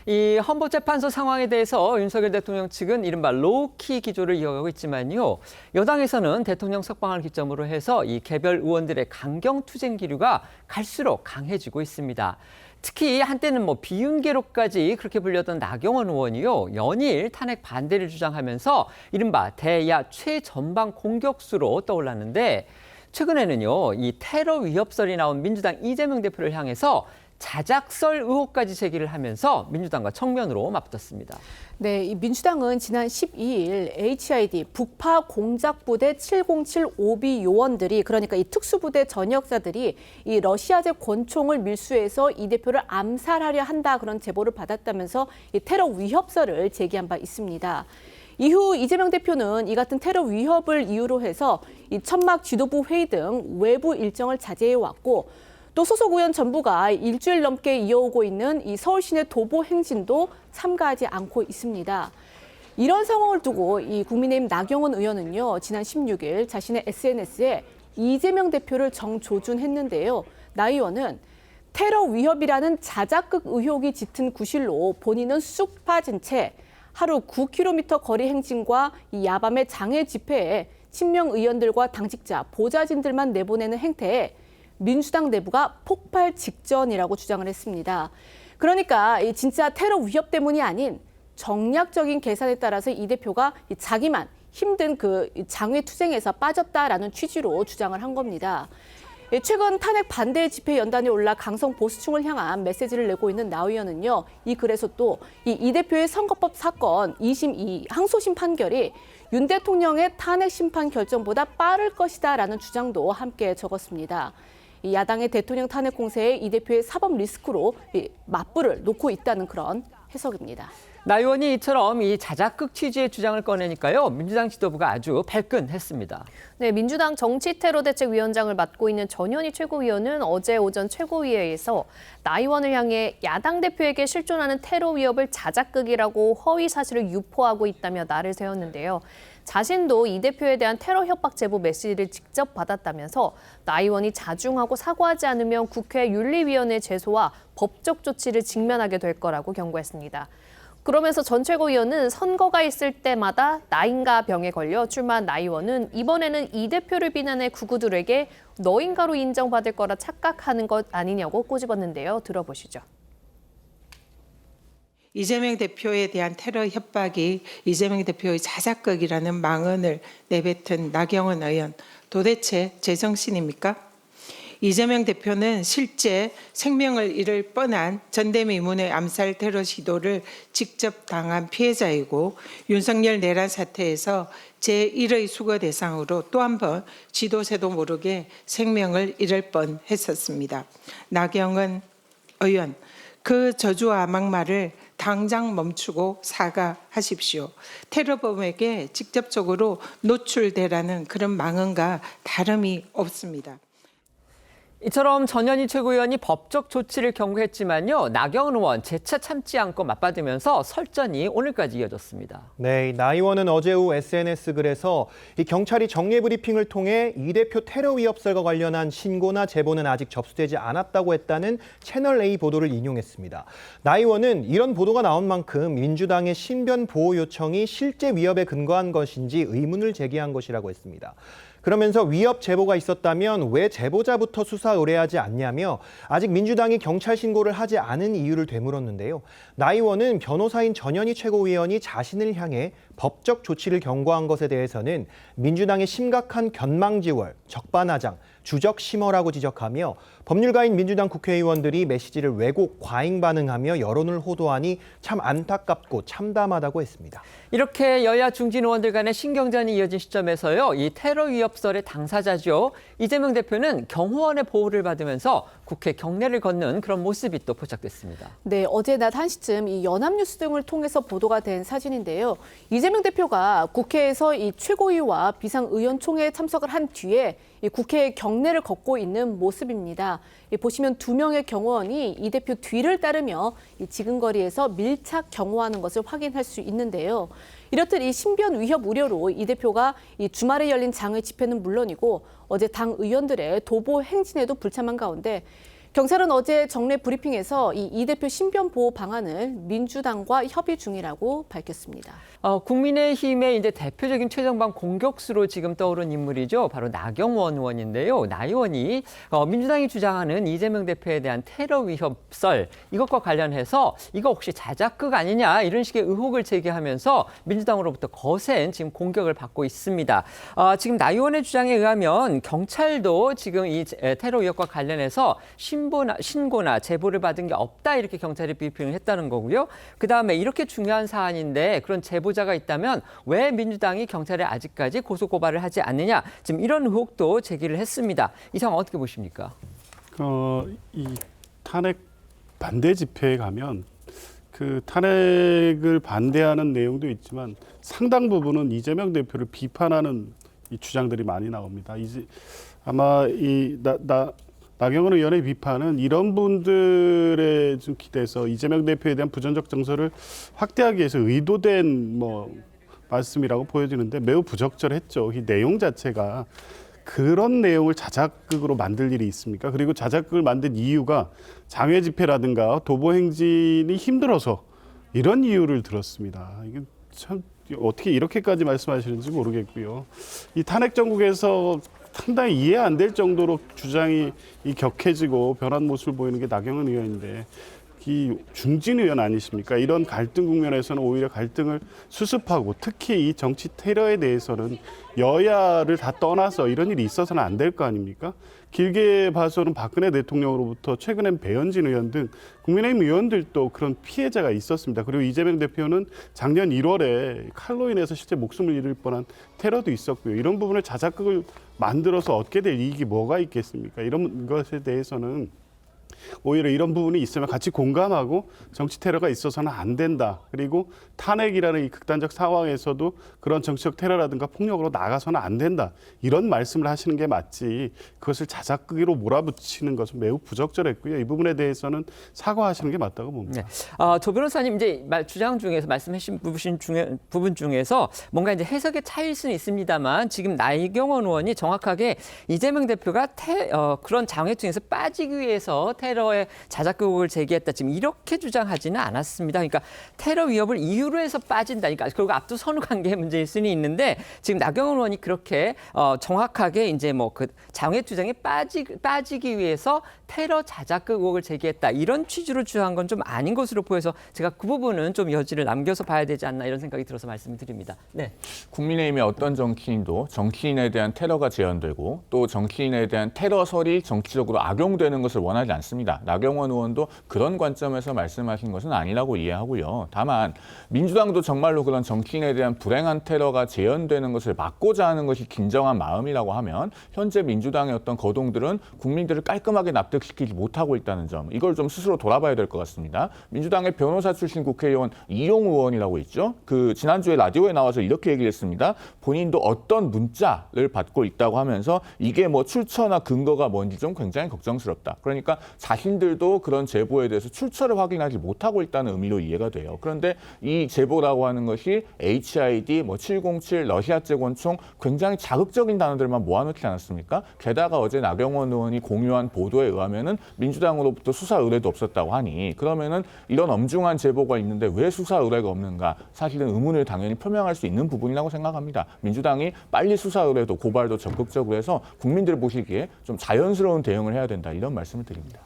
이 헌법재판소 상황에 대해서 윤석열 대통령 측은 이른바 로우키 기조를 이어가고 있지만요. 여당에서는 대통령 석방을 기점으로 해서 이 개별 의원들의 강경 투쟁 기류가 갈수록 강해지고 있습니다. 특히 한때는 비윤계로까지 그렇게 불렸던 나경원 의원이요. 연일 탄핵 반대를 주장하면서 이른바 대야 최전방 공격수로 떠올랐는데 최근에는요. 이 테러 위협설이 나온 민주당 이재명 대표를 향해서 자작설 의혹까지 제기를 하면서 민주당과 정면으로 맞붙었습니다. 네, 이 민주당은 지난 12일 HID 북파 공작부대 707 오비 요원들이 그러니까 이 특수부대 전역자들이 이 러시아제 권총을 밀수해서 이 대표를 암살하려 한다 그런 제보를 받았다면서 이 테러 위협설을 제기한 바 있습니다. 이후 이재명 대표는 이 같은 테러 위협을 이유로 해서 이 천막 지도부 회의 등 외부 일정을 자제해 왔고 또 소속 의원 전부가 일주일 넘게 이어오고 있는 이 서울 시내 도보 행진도 참가하지 않고 있습니다. 이런 상황을 두고 이 국민의힘 나경원 의원은요, 지난 16일 자신의 SNS에 이재명 대표를 정조준했는데요. 나 의원은 테러 위협이라는 자작극 의혹이 짙은 구실로 본인은 쑥 빠진 채 하루 9km 거리 행진과 이 야밤의 장애 집회에 친명 의원들과 당직자, 보좌진들만 내보내는 행태에 민주당 내부가 폭발 직전이라고 주장을 했습니다. 그러니까 진짜 테러 위협 때문이 아닌 정략적인 계산에 따라서 이 대표가 자기만 힘든 그 장외 투쟁에서 빠졌다라는 취지로 주장을 한 겁니다. 최근 탄핵 반대 집회 연단에 올라 강성 보수층을 향한 메시지를 내고 있는 나 의원은요. 이 글에서 또 이 대표의 선거법 사건 2심 항소심 판결이 윤 대통령의 탄핵 심판 결정보다 빠를 것이다라는 주장도 함께 적었습니다. 이 야당의 대통령 탄핵 공세에 이 대표의 사법 리스크로 맞불을 놓고 있다는 그런 해석입니다. 나 의원이 이처럼 이 자작극 취지의 주장을 꺼내니까요. 민주당 지도부가 아주 발끈했습니다. 네, 민주당 정치테러대책위원장을 맡고 있는 전현희 최고위원은 어제 오전 최고위회에서 나 의원을 향해 야당 대표에게 실존하는 테러 위협을 자작극이라고 허위 사실을 유포하고 있다며 날을 세웠는데요. 자신도 이 대표에 대한 테러 협박 제보 메시지를 직접 받았다면서 나 의원이 자중하고 사과하지 않으면 국회 윤리위원회 제소와 법적 조치를 직면하게 될 거라고 경고했습니다. 그러면서 전 최고위원은 선거가 있을 때마다 나인가 병에 걸려 출마한 나 의원은 이번에는 이 대표를 비난해 구구들에게 너인가로 인정받을 거라 착각하는 것 아니냐고 꼬집었는데요. 들어보시죠. 이재명 대표에 대한 테러 협박이 이재명 대표의 자작극이라는 망언을 내뱉은 나경원 의원, 도대체 제정신입니까? 이재명 대표는 실제 생명을 잃을 뻔한 전대미문의 암살 테러 시도를 직접 당한 피해자이고 윤석열 내란 사태에서 제1의 수거 대상으로 또 한 번 지도새도 모르게 생명을 잃을 뻔했었습니다. 나경원 의원, 그 저주와 막말을 당장 멈추고 사과하십시오. 테러범에게 직접적으로 노출되라는 그런 망언과 다름이 없습니다. 이처럼 전현희 최고위원이 법적 조치를 경고했지만요. 나경원 의원 재차 참지 않고 맞받으면서 설전이 오늘까지 이어졌습니다. 네, 나 의원은 어제 오후 SNS 글에서 이 경찰이 정례 브리핑을 통해 이 대표 테러 위협설과 관련한 신고나 제보는 아직 접수되지 않았다고 했다는 채널A 보도를 인용했습니다. 나 의원은 이런 보도가 나온 만큼 민주당의 신변 보호 요청이 실제 위협에 근거한 것인지 의문을 제기한 것이라고 했습니다. 그러면서 위협 제보가 있었다면 왜 제보자부터 수사 의뢰하지 않냐며 아직 민주당이 경찰 신고를 하지 않은 이유를 되물었는데요. 나 의원은 변호사인 전현희 최고위원이 자신을 향해 법적 조치를 경고한 것에 대해서는 민주당의 심각한 견망지월, 적반하장, 주적 심어라고 지적하며 법률가인 민주당 국회의원들이 메시지를 왜곡, 과잉 반응하며 여론을 호도하니 참 안타깝고 참담하다고 했습니다. 이렇게 여야 중진 의원들 간의 신경전이 이어진 시점에서요. 이 테러 위협설의 당사자죠. 이재명 대표는 경호원의 보호를 받으면서 국회 경례를 걷는 그런 모습이 또 포착됐습니다. 네, 어제 낮 1시쯤 이 연합뉴스 등을 통해서 보도가 된 사진인데요. 이재명 대표가 국회에서 이 최고위와 비상의원총회에 참석을 한 뒤에 이 국회 경례를 걷고 있는 모습입니다. 보시면 2명의 경호원이 이 대표 뒤를 따르며 이 지근거리에서 밀착 경호하는 것을 확인할 수 있는데요. 이렇듯 이 신변 위협 우려로 이 대표가 이 주말에 열린 장외 집회는 물론이고 어제 당 의원들의 도보 행진에도 불참한 가운데 경찰은 어제 정례 브리핑에서 이 대표 신변 보호 방안을 민주당과 협의 중이라고 밝혔습니다. 국민의힘의 이제 대표적인 최전방 공격수로 지금 떠오른 인물이죠. 바로 나경원 의원인데요. 나 의원이 민주당이 주장하는 이재명 대표에 대한 테러 위협 썰 이것과 관련해서 이거 혹시 자작극 아니냐 이런 식의 의혹을 제기하면서 민주당으로부터 거센 지금 공격을 받고 있습니다. 지금 나 의원의 주장에 의하면 경찰도 지금 이 테러 위협과 관련해서 신고나 제보를 받은 게 없다 이렇게 경찰이 브리핑을 했다는 거고요. 그다음에 이렇게 중요한 사안인데 그런 제보자가 있다면 왜 민주당이 경찰에 아직까지 고소고발을 하지 않느냐 지금 이런 의혹도 제기를 했습니다. 이 상황 어떻게 보십니까? 이 탄핵 반대 집회에 가면 그 탄핵을 반대하는 내용도 있지만 상당 부분은 이재명 대표를 비판하는 이 주장들이 많이 나옵니다. 이제 아마 이 나경원 의원의 비판은 이런 분들의 좀 기대서 이재명 대표에 대한 부정적 정서를 확대하기 위해서 의도된 말씀이라고 보여지는데 매우 부적절했죠. 이 내용 자체가 그런 내용을 자작극으로 만들 일이 있습니까? 그리고 자작극을 만든 이유가 장외 집회라든가 도보 행진이 힘들어서 이런 이유를 들었습니다. 이게 참 어떻게 이렇게까지 말씀하시는지 모르겠고요. 이 탄핵 정국에서 상당히 이해 안 될 정도로 주장이 격해지고 변한 모습을 보이는 게 나경원 의원인데 이 중진 의원 아니십니까? 이런 갈등 국면에서는 오히려 갈등을 수습하고 특히 이 정치 테러에 대해서는 여야를 다 떠나서 이런 일이 있어서는 안 될 거 아닙니까? 길게 봐서는 박근혜 대통령으로부터 최근엔 배현진 의원 등 국민의힘 의원들도 그런 피해자가 있었습니다. 그리고 이재명 대표는 작년 1월에 칼로 인해서 실제 목숨을 잃을 뻔한 테러도 있었고요. 이런 부분을 자작극을 만들어서 얻게 될 이익이 뭐가 있겠습니까? 이런 것에 대해서는 오히려 이런 부분이 있으면 같이 공감하고 정치 테러가 있어서는 안 된다. 그리고 탄핵이라는 이 극단적 상황에서도 그런 정치적 테러라든가 폭력으로 나가서는 안 된다. 이런 말씀을 하시는 게 맞지. 그것을 자작극으로 몰아붙이는 것은 매우 부적절했고요. 이 부분에 대해서는 사과하시는 게 맞다고 봅니다. 네. 조 변호사님 이제 주장 중에서 말씀하신 부분 중에서 뭔가 이제 해석의 차이일 수는 있습니다만 지금 나경원 의원이 정확하게 이재명 대표가 그런 장외투쟁에서 빠지기 위해서 테러의 자작극을 제기했다. 지금 이렇게 주장하지는 않았습니다. 그러니까 테러 위협을 이유로 해서 빠진다. 그러니까 결국 앞도 선후 관계의 문제일 수는 있는데 지금 나경원 의원이 그렇게 정확하게 이제 그 장외투쟁에 빠지기 위해서 테러 자작극 의혹을 제기했다. 이런 취지로 주장한 건 좀 아닌 것으로 보여서 제가 그 부분은 좀 여지를 남겨서 봐야 되지 않나 이런 생각이 들어서 말씀을 드립니다. 네. 국민의힘의 어떤 정치인도 정치인에 대한 테러가 재현되고 또 정치인에 대한 테러설이 정치적으로 악용되는 것을 원하지 않습니다. 나경원 의원도 그런 관점에서 말씀하신 것은 아니라고 이해하고요. 다만 민주당도 정말로 그런 정치인에 대한 불행한 테러가 재현되는 것을 막고자 하는 것이 진정한 마음이라고 하면 현재 민주당의 어떤 거동들은 국민들을 깔끔하게 납득시키지 못하고 있다는 점, 이걸 좀 스스로 돌아봐야 될 것 같습니다. 민주당의 변호사 출신 국회의원 이용 의원이라고 있죠. 지난주에 라디오에 나와서 이렇게 얘기를 했습니다. 본인도 어떤 문자를 받고 있다고 하면서 이게 출처나 근거가 뭔지 좀 굉장히 걱정스럽다. 그러니까 자신들도 그런 제보에 대해서 출처를 확인하지 못하고 있다는 의미로 이해가 돼요. 그런데 이 제보라고 하는 것이 HID, 707, 러시아제 권총 굉장히 자극적인 단어들만 모아놓지 않았습니까? 게다가 어제 나경원 의원이 공유한 보도에 의하면은 민주당으로부터 수사 의뢰도 없었다고 하니 그러면은 이런 엄중한 제보가 있는데 왜 수사 의뢰가 없는가? 사실은 의문을 당연히 표명할 수 있는 부분이라고 생각합니다. 민주당이 빨리 수사 의뢰도 고발도 적극적으로 해서 국민들 보시기에 좀 자연스러운 대응을 해야 된다 이런 말씀을 드립니다.